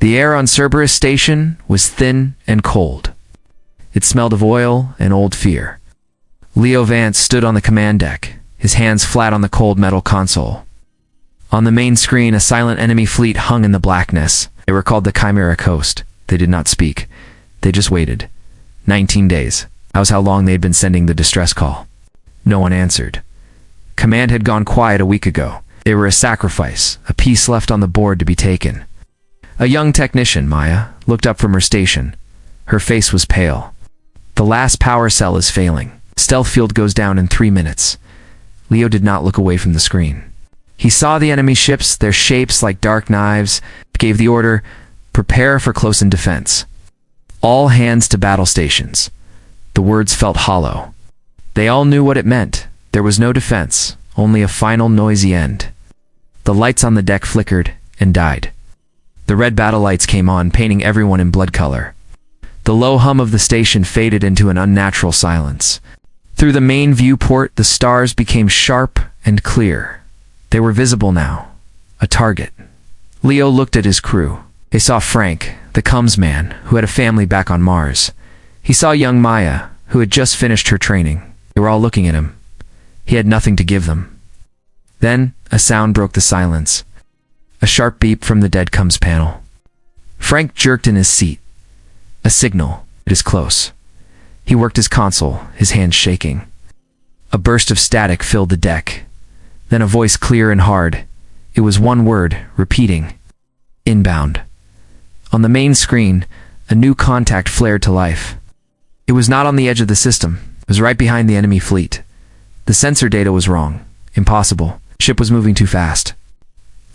The air on Cerberus Station was thin and cold. It smelled of oil and old fear. Leo Vance stood on the command deck, his hands flat on the cold metal console. On the main screen, a silent enemy fleet hung in the blackness. They were called the Chimeric Host. They did not speak. They just waited. 19 days. That was how long they had been sending the distress call. No one answered. Command had gone quiet a week ago. They were a sacrifice, a piece left on the board to be taken. A young technician, Maya, looked up from her station. Her face was pale. The last power cell is failing. Stealth field goes down in 3 minutes. Leo did not look away from the screen. He saw the enemy ships, their shapes like dark knives, gave the order, prepare for close-in defense. All hands to battle stations. The words felt hollow. They all knew what it meant. There was no defense, only a final noisy end. The lights on the deck flickered and died. The red battle lights came on, painting everyone in blood color. The low hum of the station faded into an unnatural silence. Through the main viewport, the stars became sharp and clear. They were visible now. A target. Leo looked at his crew. They saw Frank, the comms man, who had a family back on Mars. He saw young Maya, who had just finished her training. They were all looking at him. He had nothing to give them. Then, a sound broke the silence. A sharp beep from the dead comms panel. Frank jerked in his seat. A signal. It is close. He worked his console, his hands shaking. A burst of static filled the deck. Then a voice clear and hard. It was one word, repeating. Inbound. On the main screen, a new contact flared to life. It was not on the edge of the system. It was right behind the enemy fleet. The sensor data was wrong. Impossible. Ship was moving too fast.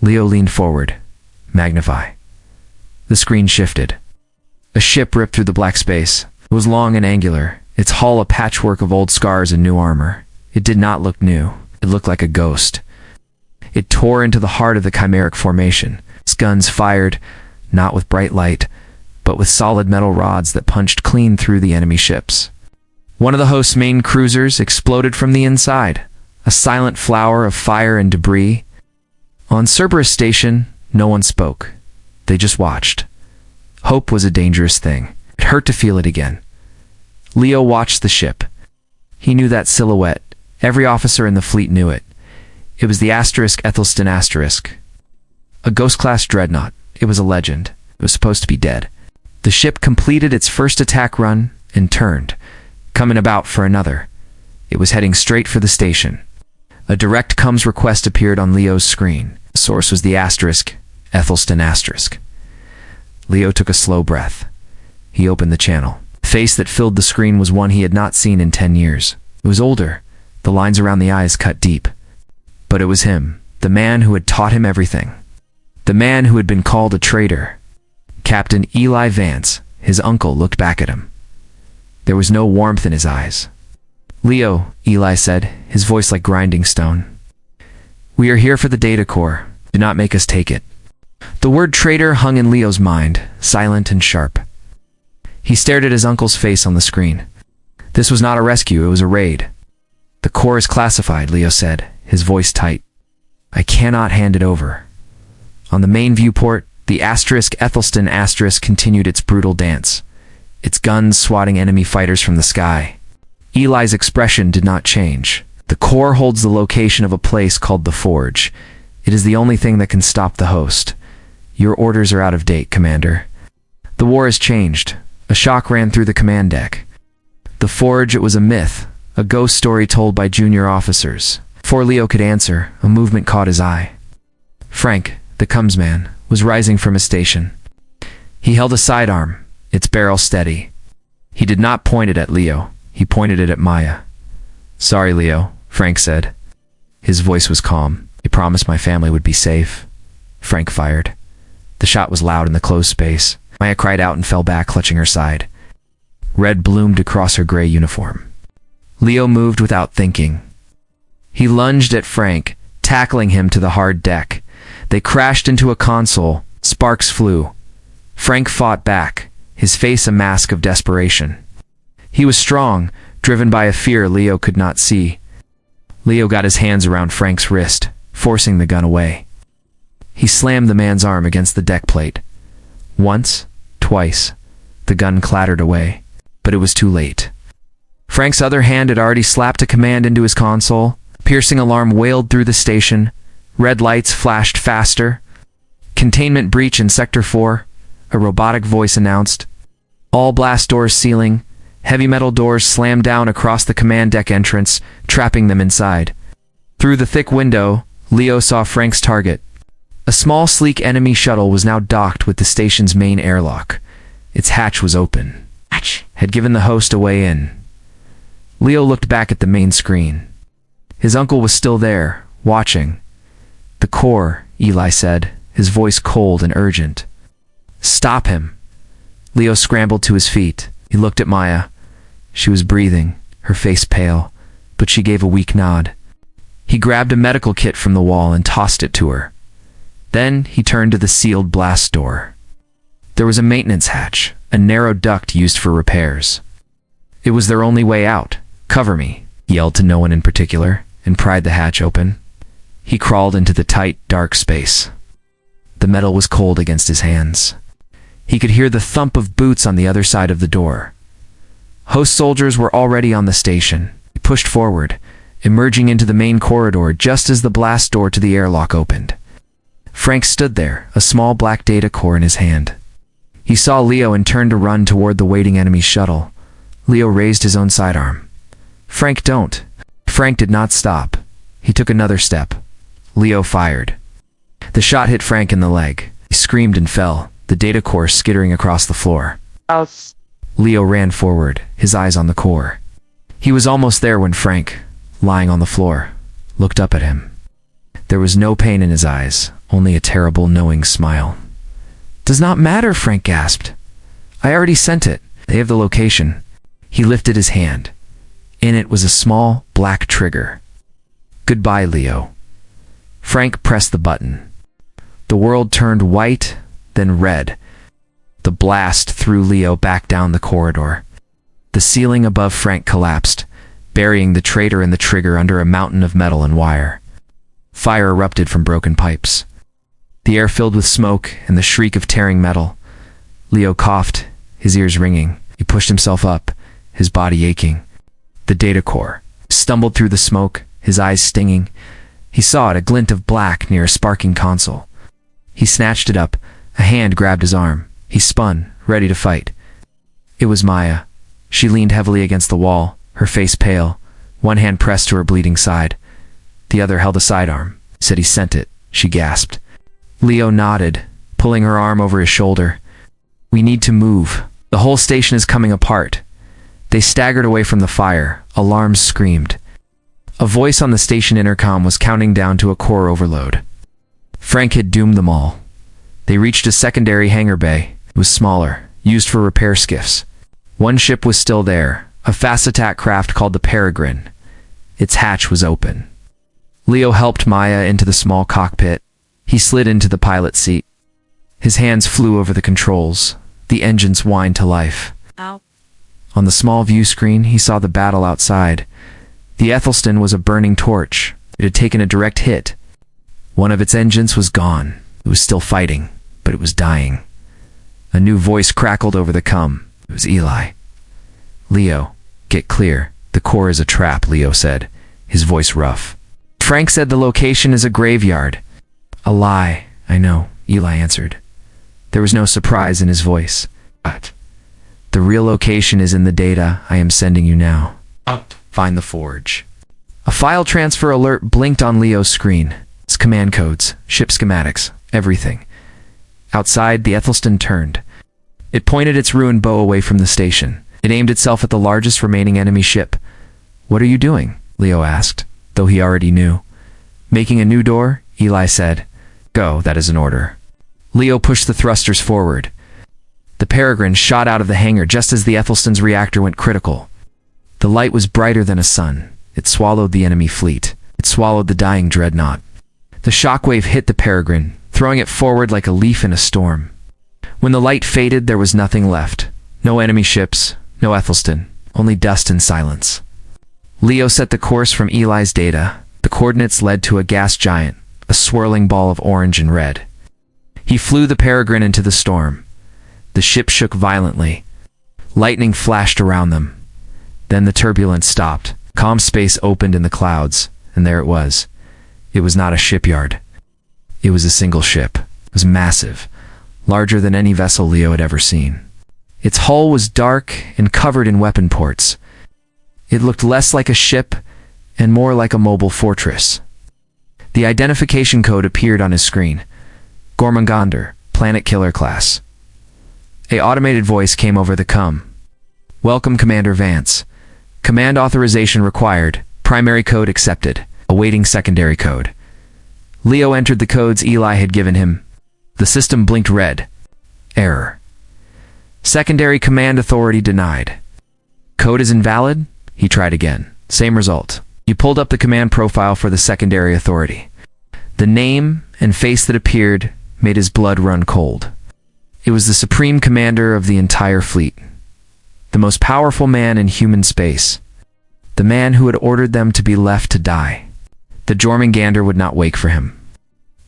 Leo leaned forward. Magnify. The screen shifted. A ship ripped through the black space. It was long and angular, its hull a patchwork of old scars and new armor. It did not look new. It looked like a ghost. It tore into the heart of the chimeric formation. Its guns fired, not with bright light, but with solid metal rods that punched clean through the enemy ships. One of the host's main cruisers exploded from the inside, a silent flower of fire and debris. On Cerberus Station, no one spoke. They just watched. Hope was a dangerous thing. It hurt to feel it again. Leo watched the ship. He knew that silhouette. Every officer in the fleet knew it. It was the Ethelston Asterisk. A ghost-class dreadnought. It was a legend. It was supposed to be dead. The ship completed its first attack run and turned, coming about for another. It was heading straight for the station. A direct comms request appeared on Leo's screen. The source was the Ethelston Asterisk. Leo took a slow breath. He opened the channel. The face that filled the screen was one he had not seen in 10 years. It was older, the lines around the eyes cut deep. But it was him, the man who had taught him everything. The man who had been called a traitor. Captain Eli Vance, his uncle, looked back at him. There was no warmth in his eyes. Leo, Eli said, his voice like grinding stone. We are here for the data core. Do not make us take it. The word traitor hung in Leo's mind, silent and sharp. He stared at his uncle's face on the screen. This was not a rescue, it was a raid. The core is classified, Leo said, his voice tight. I cannot hand it over. On the main viewport, the Ethelston Asterisk continued its brutal dance, its guns swatting enemy fighters from the sky. Eli's expression did not change. The core holds the location of a place called the Forge. It is the only thing that can stop the host. Your orders are out of date, Commander. The war has changed. A shock ran through the command deck. The Forge, it was a myth, a ghost story told by junior officers. Before Leo could answer, a movement caught his eye. Frank, the comms man, was rising from his station. He held a sidearm, its barrel steady. He did not point it at Leo. He pointed it at Maya. Sorry, Leo, Frank said. His voice was calm. I promised my family would be safe. Frank fired. The shot was loud in the closed space. Maya cried out and fell back, clutching her side. Red bloomed across her gray uniform. Leo moved without thinking. He lunged at Frank, tackling him to the hard deck. They crashed into a console. Sparks flew. Frank fought back, his face a mask of desperation. He was strong, driven by a fear Leo could not see. Leo got his hands around Frank's wrist, forcing the gun away. He slammed the man's arm against the deck plate. Once, twice, the gun clattered away, but it was too late. Frank's other hand had already slapped a command into his console. Piercing alarm wailed through the station. Red lights flashed faster. Containment breach in Sector 4, a robotic voice announced. All blast doors sealing. Heavy metal doors slammed down across the command deck entrance, trapping them inside. Through the thick window, Leo saw Frank's target. A small, sleek enemy shuttle was now docked with the station's main airlock. Its hatch was open. Hatch had given the host a way in. Leo looked back at the main screen. His uncle was still there, watching. "The core," Eli said, his voice cold and urgent. "Stop him." Leo scrambled to his feet. He looked at Maya. She was breathing, her face pale, but she gave a weak nod. He grabbed a medical kit from the wall and tossed it to her. Then he turned to the sealed blast door. There was a maintenance hatch, a narrow duct used for repairs. It was their only way out. "Cover me," he yelled to no one in particular, and pried the hatch open. He crawled into the tight, dark space. The metal was cold against his hands. He could hear the thump of boots on the other side of the door. Host soldiers were already on the station. He pushed forward, emerging into the main corridor just as the blast door to the airlock opened. Frank stood there, a small black data core in his hand. He saw Leo and turned to run toward the waiting enemy shuttle. Leo raised his own sidearm. "Frank, don't." Frank did not stop. He took another step. Leo fired. The shot hit Frank in the leg. He screamed and fell, the data core skittering across the floor. Ouch. Leo ran forward, his eyes on the core. He was almost there when Frank, lying on the floor, looked up at him. There was no pain in his eyes, only a terrible, knowing smile. "Does not matter," Frank gasped. "I already sent it. They have the location." He lifted his hand. In it was a small, black trigger. "Goodbye, Leo." Frank pressed the button. The world turned white, then red. The blast threw Leo back down the corridor. The ceiling above Frank collapsed, burying the traitor and the trigger under a mountain of metal and wire. Fire erupted from broken pipes. The air filled with smoke and the shriek of tearing metal. Leo coughed, his ears ringing. He pushed himself up, his body aching. The data core stumbled through the smoke, his eyes stinging. He saw it, a glint of black near a sparking console. He snatched it up. A hand grabbed his arm. He spun, ready to fight. It was Maya. She leaned heavily against the wall, her face pale, one hand pressed to her bleeding side. The other held a sidearm. "Said he sent it," she gasped. Leo nodded, pulling her arm over his shoulder. "We need to move. The whole station is coming apart." They staggered away from the fire. Alarms screamed. A voice on the station intercom was counting down to a core overload. Frank had doomed them all. They reached a secondary hangar bay. It was smaller, used for repair skiffs. One ship was still there, a fast attack craft called the Peregrine. Its hatch was open. Leo helped Maya into the small cockpit. He slid into the pilot seat. His hands flew over the controls. The engines whined to life. Ow. On the small view screen, he saw the battle outside. The Ethelston was a burning torch. It had taken a direct hit. One of its engines was gone. It was still fighting, but it was dying. A new voice crackled over the comm. It was Eli. "Leo, get clear. The core is a trap," Leo said, his voice rough. Frank said the location is a graveyard. "A lie, I know," Eli answered. There was no surprise in his voice. "But the real location is in the data I am sending you now. Find the forge." A file transfer alert blinked on Leo's screen. Its command codes, ship schematics, everything. Outside, the Ethelston turned. It pointed its ruined bow away from the station. It aimed itself at the largest remaining enemy ship. "What are you doing?" Leo asked, though he already knew. "Making a new door," Eli said. "Go, that is an order." Leo pushed the thrusters forward. The Peregrine shot out of the hangar just as the Ethelston's reactor went critical. The light was brighter than a sun. It swallowed the enemy fleet. It swallowed the dying dreadnought. The shockwave hit the Peregrine, throwing it forward like a leaf in a storm. When the light faded, there was nothing left. No enemy ships, no Ethelston, only dust and silence. Leo set the course from Eli's data. The coordinates led to a gas giant, a swirling ball of orange and red. He flew the Peregrine into the storm. The ship shook violently. Lightning flashed around them. Then the turbulence stopped. Calm space opened in the clouds, and there it was. It was not a shipyard. It was a single ship. It was massive, larger than any vessel Leo had ever seen. Its hull was dark and covered in weapon ports. It looked less like a ship and more like a mobile fortress. The identification code appeared on his screen. Gormagander, Planet Killer Class. A automated voice came over the comm. Welcome, Commander Vance. Command authorization required. Primary code accepted. Awaiting secondary code. Leo entered the codes Eli had given him. The system blinked red. Error. Secondary command authority denied. Code is invalid? He tried again. Same result. He pulled up the command profile for the secondary authority. The name and face that appeared made his blood run cold. It was the supreme commander of the entire fleet. The most powerful man in human space. The man who had ordered them to be left to die. The Jormungandr would not wake for him.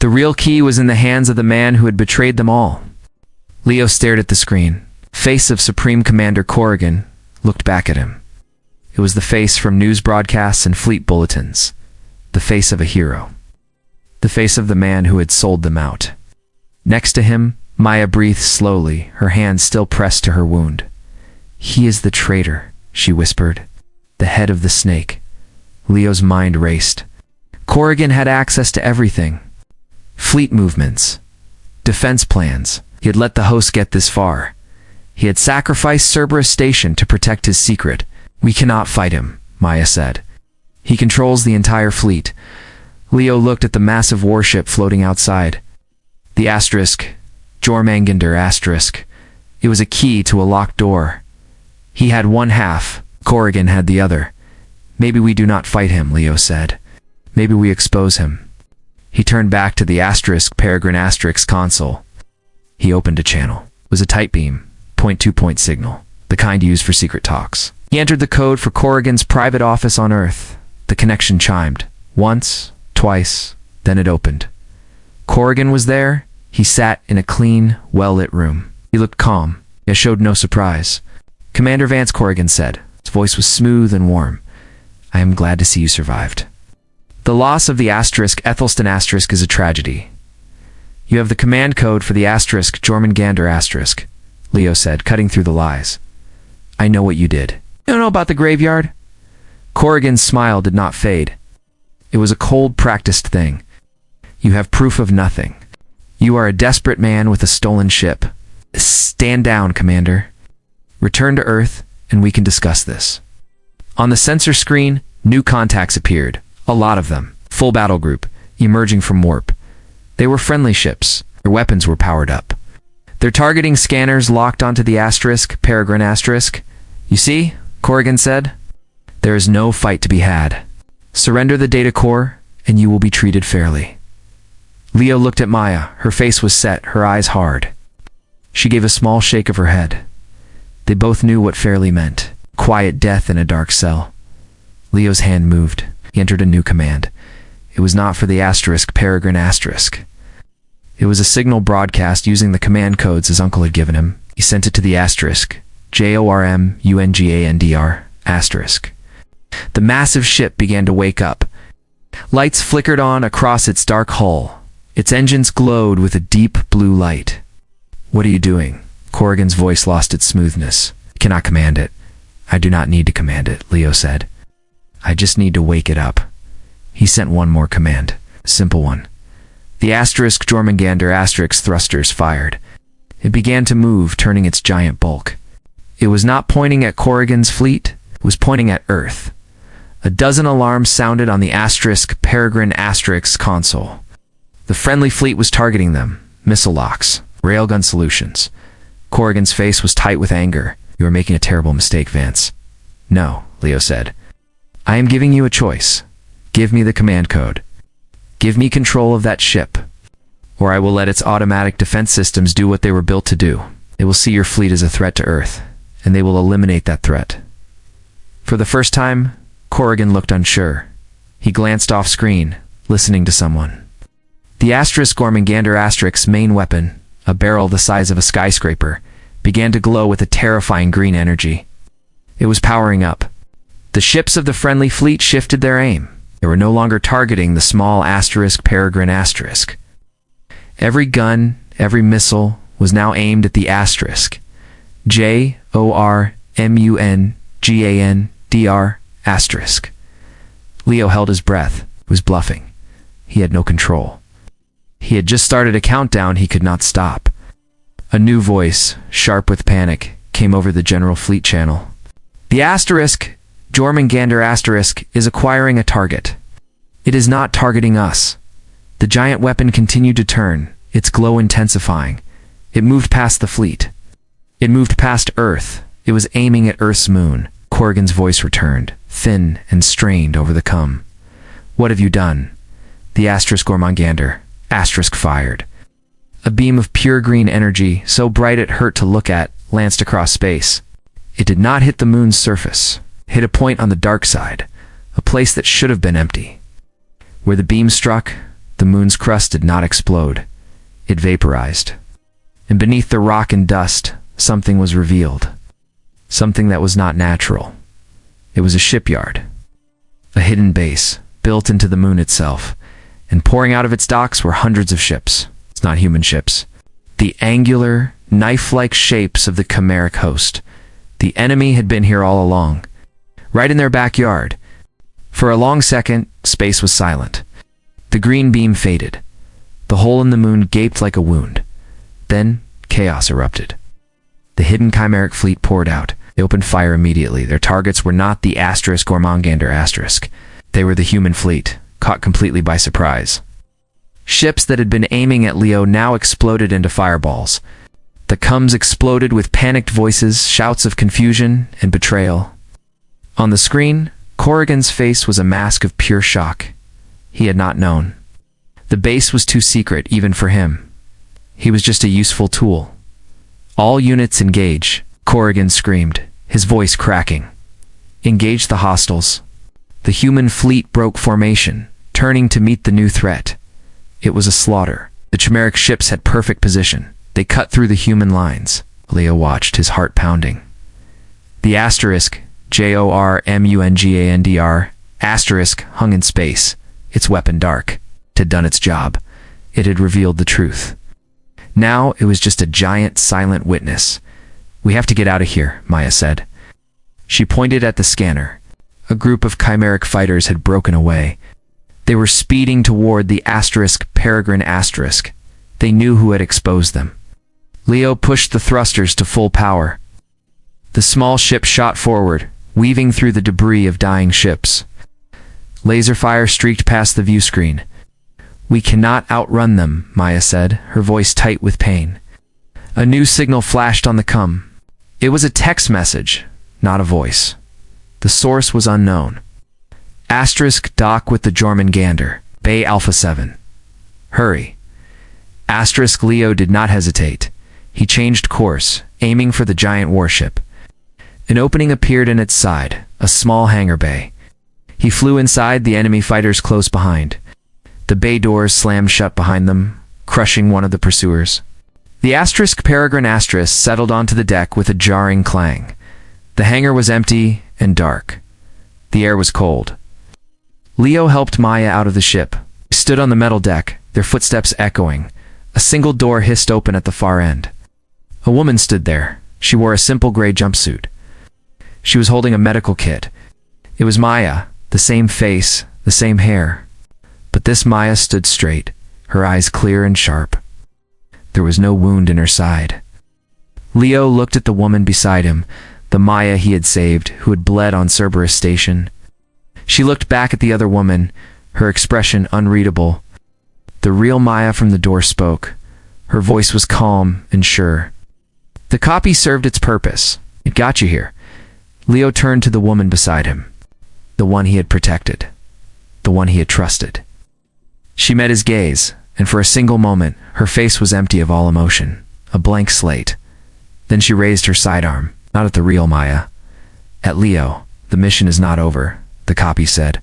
The real key was in the hands of the man who had betrayed them all. Leo stared at the screen. Face of Supreme Commander Corrigan looked back at him. It was the face from news broadcasts and fleet bulletins. The face of a hero. The face of the man who had sold them out. Next to him, Maya breathed slowly, her hand still pressed to her wound. He is the traitor, she whispered. The head of the snake. Leo's mind raced. Corrigan had access to everything. Fleet movements. Defense plans. He had let the host get this far. He had sacrificed Cerberus Station to protect his secret. We cannot fight him, Maya said. He controls the entire fleet. Leo looked at the massive warship floating outside. The asterisk. Jormungandr asterisk. It was a key to a locked door. He had one half. Corrigan had the other. Maybe we do not fight him, Leo said. Maybe we expose him. He turned back to the asterisk Peregrine asterisk console. He opened a channel. It was a tight beam, point-to-point signal, the kind used for secret talks. He entered the code for Corrigan's private office on Earth. The connection chimed. Once, twice, then it opened. Corrigan was there. He sat in a clean, well-lit room. He looked calm, yet showed no surprise. Commander Vance, Corrigan said. His voice was smooth and warm. I am glad to see you survived. The loss of the asterisk Ethelston asterisk is a tragedy. You have the command code for the asterisk Jormungandr asterisk, Leo said, cutting through the lies. I know what you did. You don't know about the graveyard? Corrigan's smile did not fade. It was a cold, practiced thing. You have proof of nothing. You are a desperate man with a stolen ship. Stand down, Commander. Return to Earth, and we can discuss this. On the sensor screen, new contacts appeared. A lot of them. Full battle group, emerging from warp. They were friendly ships. Their weapons were powered up. Their targeting scanners locked onto the asterisk, Peregrine asterisk. You see, Corrigan said, there is no fight to be had. Surrender the data core, and you will be treated fairly. Leo looked at Maya. Her face was set, her eyes hard. She gave a small shake of her head. They both knew what fairly meant. Quiet death in a dark cell. Leo's hand moved. He entered a new command. It was not for the asterisk Peregrine asterisk. It was a signal broadcast using the command codes his uncle had given him. He sent it to the asterisk. Jormungandr asterisk. The massive ship began to wake up. Lights flickered on across its dark hull. Its engines glowed with a deep blue light. What are you doing? Corrigan's voice lost its smoothness. I cannot command it. I do not need to command it, Leo said. I just need to wake it up. He sent one more command. A simple one. The asterisk Jormungandr asterisk thrusters fired. It began to move, turning its giant bulk. It was not pointing at Corrigan's fleet. It was pointing at Earth. A dozen alarms sounded on the asterisk Peregrine asterisk console. The friendly fleet was targeting them. Missile locks. Railgun solutions. Corrigan's face was tight with anger. You are making a terrible mistake, Vance. No, Leo said. I am giving you a choice. Give me the command code. Give me control of that ship. Or I will let its automatic defense systems do what they were built to do. They will see your fleet as a threat to Earth, and they will eliminate that threat. For the first time, Corrigan looked unsure. He glanced off screen, listening to someone. The asterisk Jormungandr asterisk's main weapon, a barrel the size of a skyscraper, began to glow with a terrifying green energy. It was powering up. The ships of the friendly fleet shifted their aim. They were no longer targeting the small Peregrine asterisk. Every gun, every missile was now aimed at the asterisk. JORMUNGANDR asterisk. Leo held his breath. He was bluffing. He had no control. He had just started a countdown he could not stop. A new voice, sharp with panic, came over the general fleet channel. The asterisk, Jormungandr asterisk, is acquiring a target. It is not targeting us. The giant weapon continued to turn, its glow intensifying. It moved past the fleet. It moved past Earth. It was aiming at Earth's moon. Corrigan's voice returned, thin and strained over the cum. What have you done? The asterisk Jormungandr asterisk fired. A beam of pure green energy, so bright it hurt to look at, lanced across space. It did not hit the moon's surface. It hit a point on the dark side, a place that should have been empty. Where the beam struck, the moon's crust did not explode. It vaporized. And beneath the rock and dust, something was revealed. Something that was not natural. It was a shipyard. A hidden base, built into the moon itself. And pouring out of its docks were hundreds of ships. It's not human ships. The angular, knife-like shapes of the chimeric host. The enemy had been here all along. Right in their backyard. For a long second, space was silent. The green beam faded. The hole in the moon gaped like a wound. Then, chaos erupted. The hidden chimeric fleet poured out. They opened fire immediately. Their targets were not the asterisk Jormungandr asterisk. They were the human fleet, caught completely by surprise. Ships that had been aiming at Leo now exploded into fireballs. The cums exploded with panicked voices, shouts of confusion and betrayal. On the screen, Corrigan's face was a mask of pure shock. He had not known. The base was too secret even for him. He was just a useful tool. All units engage, Corrigan screamed, his voice cracking. Engage the hostiles. The human fleet broke formation, turning to meet the new threat. It was a slaughter. The chimeric ships had perfect position. They cut through the human lines. Leo watched, his heart pounding. The asterisk, JORMUNGANDR, asterisk, hung in space, its weapon dark. It had done its job. It had revealed the truth. Now it was just a giant, silent witness. We have to get out of here, Maya said. She pointed at the scanner. A group of chimeric fighters had broken away. They were speeding toward the asterisk Peregrine asterisk. They knew who had exposed them. Leo pushed the thrusters to full power. The small ship shot forward, weaving through the debris of dying ships. Laser fire streaked past the view screen. We cannot outrun them, Maya said, her voice tight with pain. A new signal flashed on the cum. It was a text message, not a voice. The source was unknown. Asterisk dock with the Jormungandr, Bay Alpha 7. Hurry. Asterisk Leo did not hesitate. He changed course, aiming for the giant warship. An opening appeared in its side, a small hangar bay. He flew inside, the enemy fighters close behind. The bay doors slammed shut behind them, crushing one of the pursuers. The asterisk Peregrine asterisk settled onto the deck with a jarring clang. The hangar was empty and dark. The air was cold. Leo helped Maya out of the ship. They stood on the metal deck, their footsteps echoing. A single door hissed open at the far end. A woman stood there. She wore a simple gray jumpsuit. She was holding a medical kit. It was Maya, the same face, the same hair. But this Maya stood straight, her eyes clear and sharp. There was no wound in her side. Leo looked at the woman beside him, the Maya he had saved, who had bled on Cerberus Station. She looked back at the other woman, her expression unreadable. The real Maya from the door spoke. Her voice was calm and sure. The copy served its purpose. It got you here. Leo turned to the woman beside him. The one he had protected. The one he had trusted. She met his gaze, and for a single moment, her face was empty of all emotion. A blank slate. Then she raised her sidearm, not at the real Maya. At Leo. The mission is not over, the copy said.